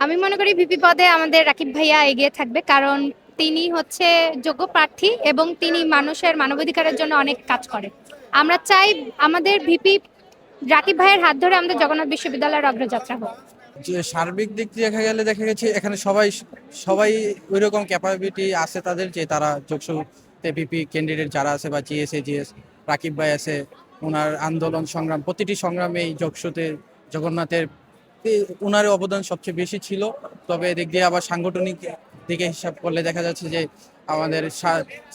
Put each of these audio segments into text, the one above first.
আমি মনে করি ভিপি পদে আমাদের রাকিব ভাইয়া এগিয়ে থাকবে, কারণ তিনি হচ্ছে যোগ্য প্রার্থী এবং তিনি মানুষের মানবাধিকারের জন্য অনেক কাজ করে। আমরা চাই আমাদের ভিপি রাকিব ভাইয়ের হাত ধরে আমাদের জগন্নাথ বিশ্ববিদ্যালয়ের অগ্রযাত্রা হোক। যে সার্বিক দিক দিয়ে দেখা গেছে এখানে সবাই সবাই ওই রকম ক্যাপাবিলিটি আছে তাদের, যে তারা যোগসূত্রে পিপি ক্যান্ডিডেট যারা আছে বা জিএস রাকিব ভাই আছে, ওনার আন্দোলন সংগ্রাম প্রতিটি সংগ্রামে এই যোগসূতে জগন্নাথের ওনার অবদান সবচেয়ে বেশি ছিল। তবে এদিক দিয়ে আবার সাংগঠনিক দিকে হিসাব করলে দেখা যাচ্ছে যে আমাদের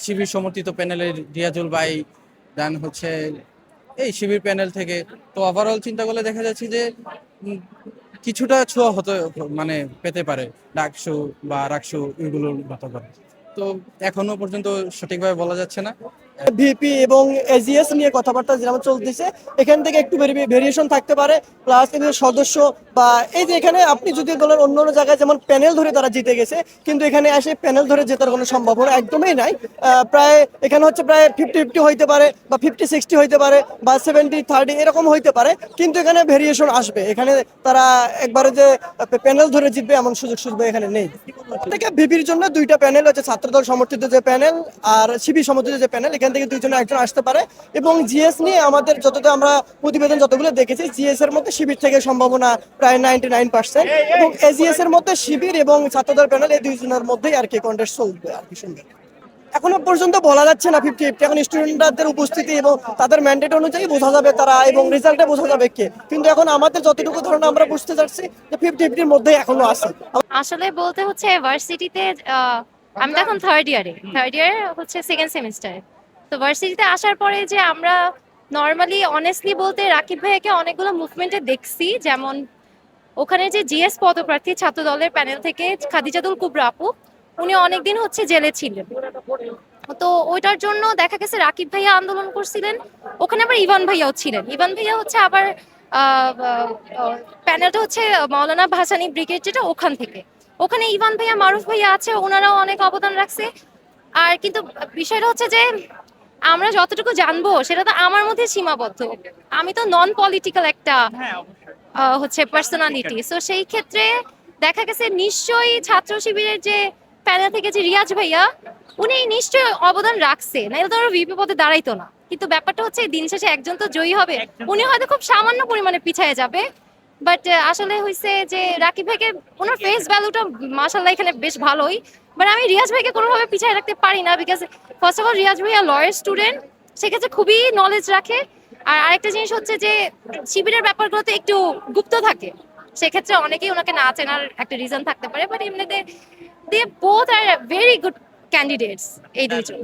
শিবির সমর্থিত প্যানেলের রিয়াজুল ভাই, দেন হচ্ছে এই শিবির প্যানেল থেকে। তো ওভারঅল চিন্তা করলে দেখা যাচ্ছে যে কিছুটা ছোঁয়া হতে মানে পেতে পারে ডাকসু বা রাকসু এগুলোর মতো করে। তো এখনো পর্যন্ত সঠিকভাবে বলা যাচ্ছে না। ভিপি এবং এজিএস নিয়ে কথাবার্তা যেমন চলতেছে, এখান থেকে একটু ভেরিয়েশন থাকতে পারে। প্লাস এদের সদস্য বা এই যে এখানে আপনি যদি বলেন অন্য অন্য জায়গায় যেমন প্যানেল ধরে তারা জিতে গেছে, কিন্তু এখানে এসে প্যানেল ধরে জেতার কোনো সম্ভাবনা একদমই নাই। প্রায় এখানে হচ্ছে প্রায় 50-50 হইতে পারে বা 50-60 হইতে পারে বা 70-30 এরকম হইতে পারে, কিন্তু এখানে ভেরিয়েশন আসবে। এখানে তারা একবারে যে প্যানেল ধরে জিতবে এমন সুযোগ সুবিধা এখানে নেই। থেকে ভিপির জন্য দুইটা প্যানেল হচ্ছে, ছাত্রদল সমর্থিত যে প্যানেল আর শিবির সমর্থিত যে প্যানেল, এখান থেকে দুইজনে একজন আসতে পারে। এবং জিএস নিয়ে আমাদের যতটা আমরা প্রতিবেদন যতগুলো দেখেছি, জিএস এর মধ্যে শিবির থেকে সম্ভাবনা প্রায় 99%, এবং এজিএস এর মধ্যে শিবির এবং ছাত্রদল প্যানেল এই দুইজনের মধ্যেই আর কি কন্টেস্ট চলবে আর কি। সুন্দর এখনো পর্যন্ত বলা যাচ্ছে না 50-50। এখন স্টুডেন্টদের উপস্থিতি এবং তাদের ম্যান্ডেট অনুযায়ী বোঝা যাবে তারা, এবং রেজাল্টে বোঝা যাবে কে। কিন্তু এখন আমাদের যতটুকু ধারণা আমরা বুঝতে পারছি যে 50-50 মধ্যে এখনো আছে। আসলে বলতে হচ্ছে ভার্সিটিতে আমি তো এখন থার্ড ইয়ারে হচ্ছে সেকেন্ড সেমিস্টারে। তো ভার্সিটিতে আসার পরে যে আমরা নর্মালি অনেস্টলি বলতে রাকিব ভাইয়াকে অনেকগুলো মুভমেন্টে দেখছি, যেমন ওখানে যে জিএস পদপ্রার্থী ছাত্র দলের প্যানেল থেকে খাদিজাতুল কুবরা আপু, উনি অনেকদিন হচ্ছে জেলে ছিলেন। তো ওইটার জন্য দেখা গেছে রাকিব ভাইয়া আন্দোলন করছিলেন। ওখানে আবার ইভান ভাইয়াও ছিলেন। ইভান ভাইয়া হচ্ছে আবার প্যানেলটা হচ্ছে মাওলানা ভাসানী ব্রিগেড, যেটা ওখান থেকে। ওখানে ইভান ভাইয়া, মারুফ ভাইয়া আছে, ওনারাও অনেক অবদান রাখছে। আর কিন্তু বিষয়টা হচ্ছে যে আমরা যতটুকু জানবো সেটা তো আমার মধ্যে সীমাবদ্ধ। আমি তো নন পলিটিক্যাল একটা হচ্ছে পার্সোনালিটি। সো সেই ক্ষেত্রে দেখা গেছে নিশ্চয়ই ছাত্র শিবিরের যে প্যানেল থেকে যে রিয়াজ ভাইয়া, উনি নিশ্চয়ই অবদান রাখছে, নাহলে তো ভিপি পদে দাঁড়াইতো না। কিন্তু ব্যাপারটা হচ্ছে দিন শেষে একজন তো জয়ী হবে, উনি হয়তো খুব সামান্য পরিমাণে পিছিয়ে যাবে। বাট আসলে হয়েছে যে রাকিব ভাইকে, ওনার ফেস ভ্যালুটা মাশাল্লাহ এখানে বেশ ভালোই। বাট আমি রিয়াজ ভাইকে কোনোভাবে পিছিয়ে রাখতে পারি না, because first of all Riaz ভাইয়া লয়ার স্টুডেন্ট, সেক্ষেত্রে খুবই নলেজ রাখে। আর আরেকটা জিনিস হচ্ছে যে শিবিরের ব্যাপারগুলোতে একটু গুপ্ত থাকে, সেক্ষেত্রে অনেকেই ওনাকে না চেনার একটা রিজন থাকতে পারে। বাট এমনিতে they both are very good candidates, এই দুইজন।